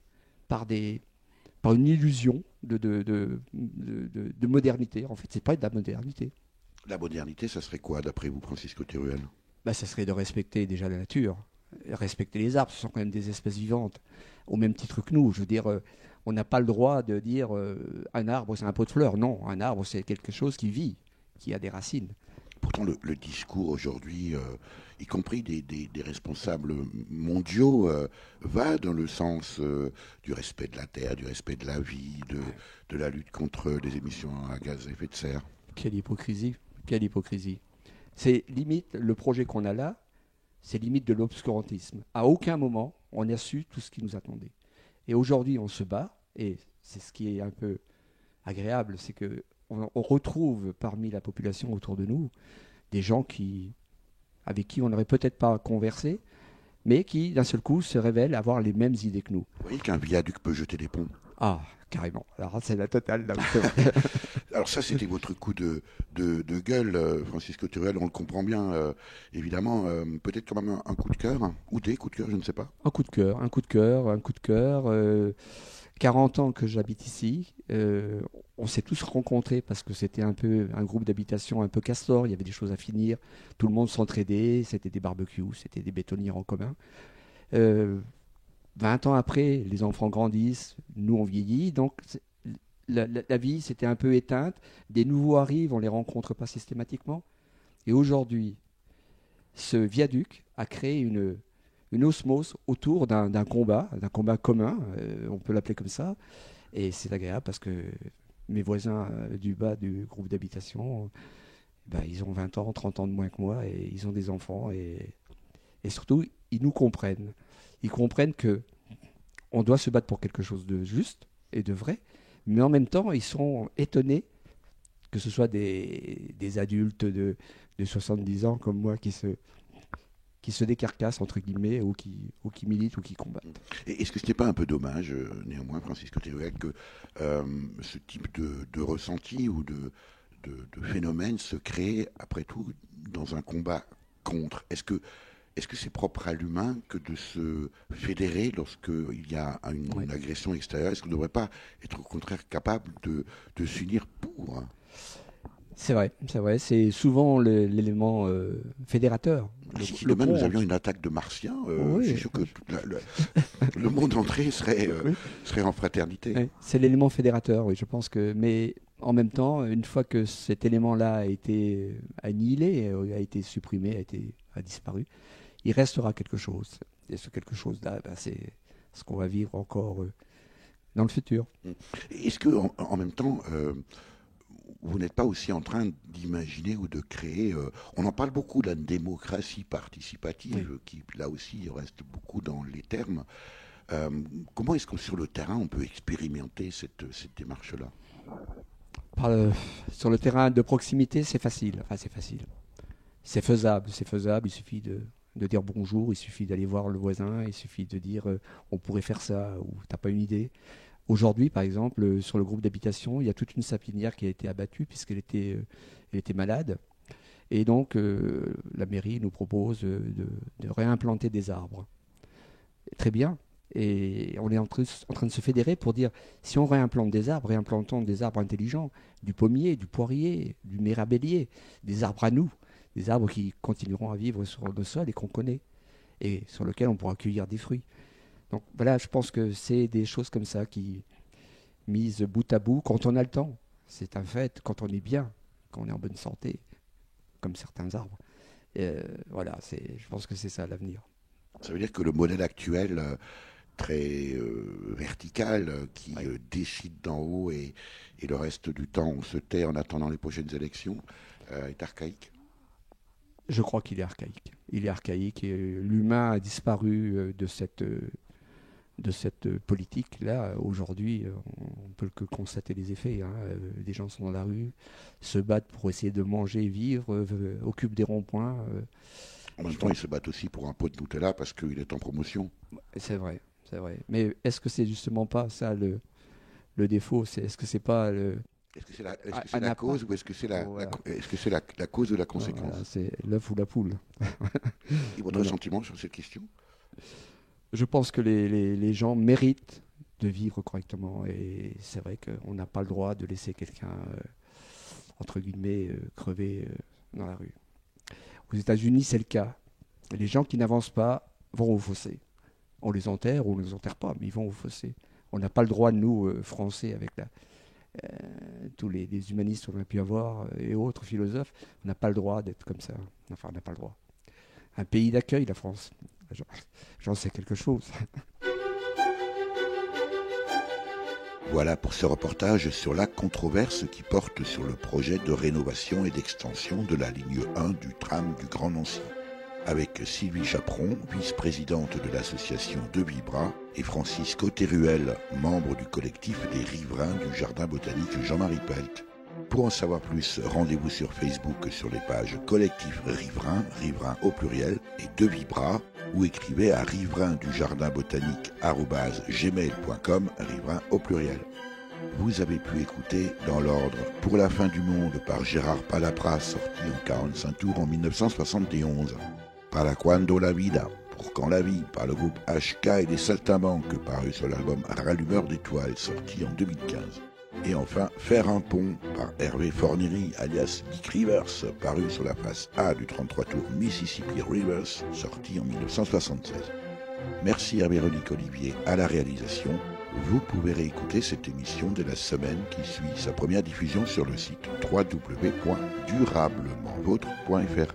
Speaker 3: par une illusion de modernité. En fait, c'est pas de la modernité.
Speaker 1: La modernité, ça serait quoi, d'après vous, Francisco Teruel?
Speaker 3: Ça serait de respecter déjà la nature, respecter les arbres. Ce sont quand même des espèces vivantes, au même titre que nous. Je veux dire, on n'a pas le droit de dire un arbre, c'est un pot de fleurs. Non, un arbre, c'est quelque chose qui vit, qui a des racines.
Speaker 1: Pourtant, le discours aujourd'hui, y compris des responsables mondiaux, va dans le sens du respect de la terre, du respect de la vie, de la lutte contre les émissions à gaz à effet de serre.
Speaker 3: Quelle hypocrisie, quelle hypocrisie. C'est limite, le projet qu'on a là, c'est limite de l'obscurantisme. À aucun moment, on a su tout ce qui nous attendait. Et aujourd'hui, on se bat, et c'est ce qui est un peu agréable, c'est qu'on retrouve parmi la population autour de nous des gens avec qui on n'aurait peut-être pas conversé, mais qui, d'un seul coup, se révèlent avoir les mêmes idées que nous.
Speaker 1: Vous voyez qu'un viaduc peut jeter des ponts?
Speaker 3: Ah, carrément. Alors, c'est la totale. Là,
Speaker 1: alors ça, c'était votre coup de gueule, Francisco Teruel, on le comprend bien, évidemment. Peut-être quand même un coup de cœur, ou des coups de cœur, je ne sais pas.
Speaker 3: Un coup de cœur. 40 ans que j'habite ici. On s'est tous rencontrés parce que c'était un peu un groupe d'habitation un peu castor. Il y avait des choses à finir. Tout le monde s'entraidait. C'était des barbecues, c'était des bétonnières en commun. 20 ans après, les enfants grandissent, nous on vieillit, donc la vie s'était un peu éteinte. Des nouveaux arrivent, on ne les rencontre pas systématiquement. Et aujourd'hui, ce viaduc a créé une osmose autour d'un combat commun, on peut l'appeler comme ça. Et c'est agréable parce que mes voisins du bas du groupe d'habitation, ils ont 20 ans, 30 ans de moins que moi, et ils ont des enfants, et surtout, ils nous comprennent. Ils comprennent que on doit se battre pour quelque chose de juste et de vrai, mais en même temps, ils sont étonnés que ce soit des adultes de 70 ans comme moi qui se décarcassent, entre guillemets, ou qui militent ou qui combattent.
Speaker 1: Et est-ce que ce n'est pas un peu dommage, néanmoins, Francisco Teruel, que ce type de ressenti ou de phénomène se crée, après tout, dans un combat contre? Est-ce que c'est propre à l'humain que de se fédérer lorsqu'il y a une agression extérieure? Est-ce qu'on ne devrait pas être au contraire capable de s'unir pour?
Speaker 3: C'est vrai. C'est souvent l'élément fédérateur.
Speaker 1: Si demain nous avions une attaque de martiens, je suis sûr que le monde entier serait en fraternité.
Speaker 3: Oui. C'est l'élément fédérateur, oui, je pense que. Mais en même temps, une fois que cet élément-là a été annihilé, a été supprimé, a disparu, il restera quelque chose. Et ce quelque chose-là, c'est ce qu'on va vivre encore dans le futur.
Speaker 1: Est-ce que, en même temps, vous n'êtes pas aussi en train d'imaginer ou de créer, on en parle beaucoup, la démocratie participative, qui là aussi reste beaucoup dans les termes. Comment est-ce que sur le terrain on peut expérimenter cette démarche-là?
Speaker 3: Sur le terrain de proximité, c'est facile. Enfin, c'est facile. C'est faisable. Il suffit de dire bonjour, il suffit d'aller voir le voisin, il suffit de dire on pourrait faire ça, ou t'as pas une idée. Aujourd'hui, par exemple, sur le groupe d'habitation, il y a toute une sapinière qui a été abattue puisqu'elle était malade. Et donc, la mairie nous propose de réimplanter des arbres. Très bien. Et on est en train de se fédérer pour dire, si on réimplante des arbres, réimplantons des arbres intelligents, du pommier, du poirier, du mérabellier, des arbres à nous, des arbres qui continueront à vivre sur nos sols et qu'on connaît, et sur lesquels on pourra cueillir des fruits. Donc voilà, je pense que c'est des choses comme ça qui, mises bout à bout, quand on a le temps, c'est un fait, quand on est bien, quand on est en bonne santé, comme certains arbres. Voilà, je pense que c'est ça l'avenir.
Speaker 1: Ça veut dire que le modèle actuel, très vertical, qui décide d'en haut et le reste du temps on se tait en attendant les prochaines élections, est archaïque?
Speaker 3: Je crois qu'il est archaïque. Il est archaïque et l'humain a disparu de cette politique-là. Aujourd'hui, on ne peut que constater les effets. Des gens sont dans la rue, se battent pour essayer de manger, vivre, occupent des ronds-points.
Speaker 1: En même temps, ils se battent aussi pour un pot de Nutella parce qu'il est en promotion.
Speaker 3: C'est vrai. Mais est-ce que c'est justement pas ça le défaut? Est-ce que c'est pas le...
Speaker 1: Est-ce que c'est la cause ou est-ce que c'est la cause de la conséquence?
Speaker 3: Voilà, c'est l'œuf ou la poule.
Speaker 1: Et votre sentiment sur cette question?
Speaker 3: Je pense que les gens méritent de vivre correctement. Et c'est vrai qu'on n'a pas le droit de laisser quelqu'un, entre guillemets, crever dans la rue. Aux États-Unis, c'est le cas. Les gens qui n'avancent pas vont au fossé. On les enterre ou on ne les enterre pas, mais ils vont au fossé. On n'a pas le droit, nous, Français, avec tous les humanistes qu'on a pu avoir et autres philosophes, on n'a pas le droit d'être comme ça. Enfin, on n'a pas le droit. Un pays d'accueil, la France. J'en sais quelque chose.
Speaker 1: Voilà pour ce reportage sur la controverse qui porte sur le projet de rénovation et d'extension de la ligne 1 du tram du Grand Nancy, avec Sylvie Chaperon, vice-présidente de l'association De Vibra, et Francisco Teruel, membre du collectif des riverains du Jardin botanique Jean-Marie Pelt. Pour en savoir plus, rendez-vous sur Facebook sur les pages Collectif Riverains, riverains au pluriel, et De Vibra, ou écrivez à riveraindujardinbotanique@gmail.com, riverains au pluriel. Vous avez pu écouter Dans l'ordre Pour la fin du monde par Gérard Palapras, sorti en 45 tours en 1971. Para Cuando la Vida, Pour quand la vie, par le groupe HK et les Saltimbanques, paru sur l'album Rallumeur d'étoiles, sorti en 2015. Et enfin, Faire un pont, par Hervé Fornery, alias Dick Rivers, paru sur la face A du 33 tours Mississippi Rivers, sorti en 1976. Merci à Véronique Olivier à la réalisation. Vous pouvez réécouter cette émission de la semaine qui suit sa première diffusion sur le site www.durablementvôtre.fr.